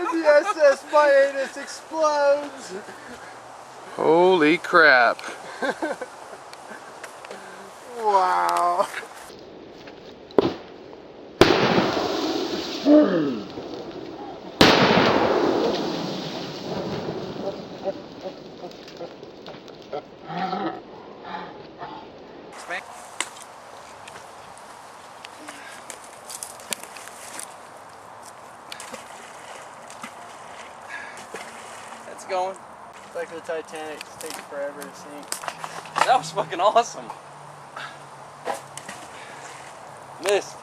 The SS Miatus explodes. Holy crap. Wow. It's going. Like the Titanic, it takes forever to sink. That was fucking awesome. Missed.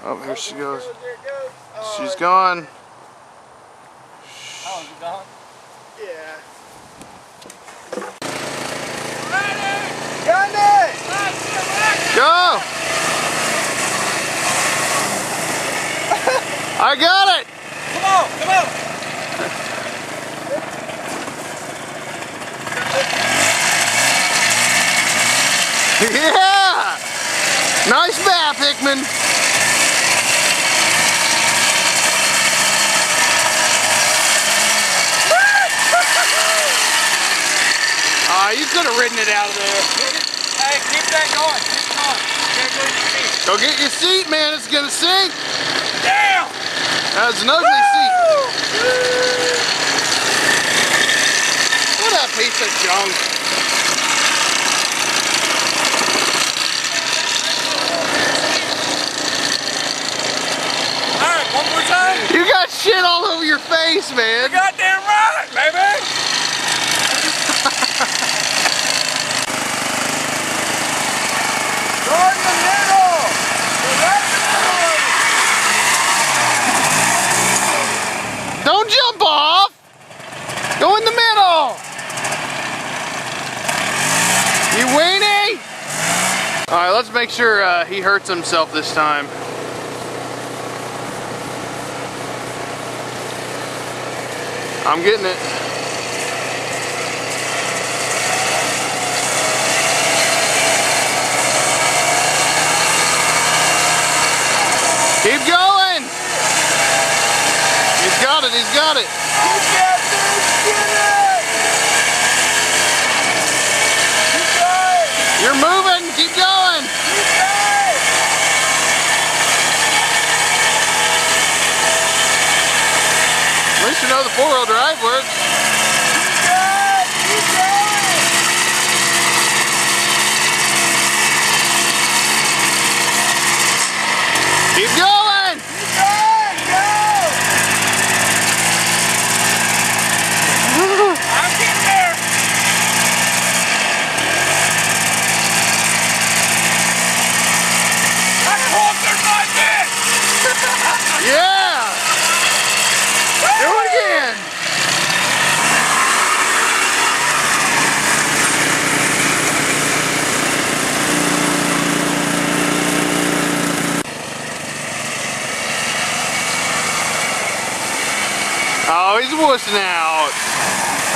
Oh, here she goes. There it goes. Oh, She's gone. How is it gone? Yeah. Got it! Go! I got it! Come on, come on! Yeah! Nice bath, Hickman. You could have ridden it out of there. Hey, keep that going. Keep it going. Go get your seat, man. It's gonna sink. Damn! That's an ugly seat. What a piece of junk. Alright, one more time. You got shit all over your face, man. You're goddamn right, baby! Go in the middle! Go right in the middle! Don't jump off. Go in the middle. You weenie. All right, let's make sure he hurts himself this time. I'm getting it. Keep going! He's got it, he's got it! You got this! Get it! Keep going! You're moving! Keep going! Keep going! At least you know the four-wheel drive works. Keep going! Keep going! Keep going! Keep going! Go! I'm getting there! I conquered my bitch! Yeah! Do it again! Oh, he's wussing out.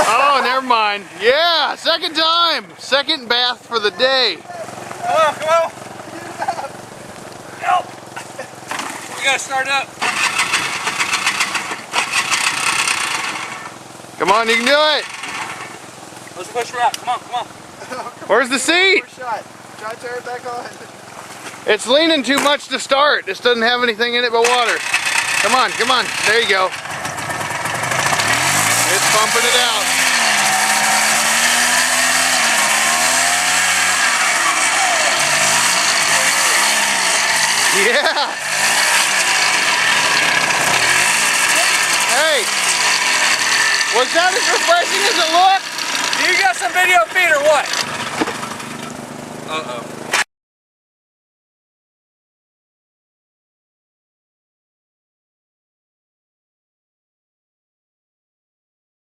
Oh, never mind. Yeah, second time. Second bath for the day. Come on, come on! Help! We gotta start up. Come on, you can do it. Let's push her out. Come on, come on. Where's the seat? First shot. Try to turn it back on. It's leaning too much to start. This doesn't have anything in it but water. Come on, come on. There you go. It's pumping it out. Yeah. Hey. Was that as refreshing as it looked? You got some video feed or what? Uh-oh.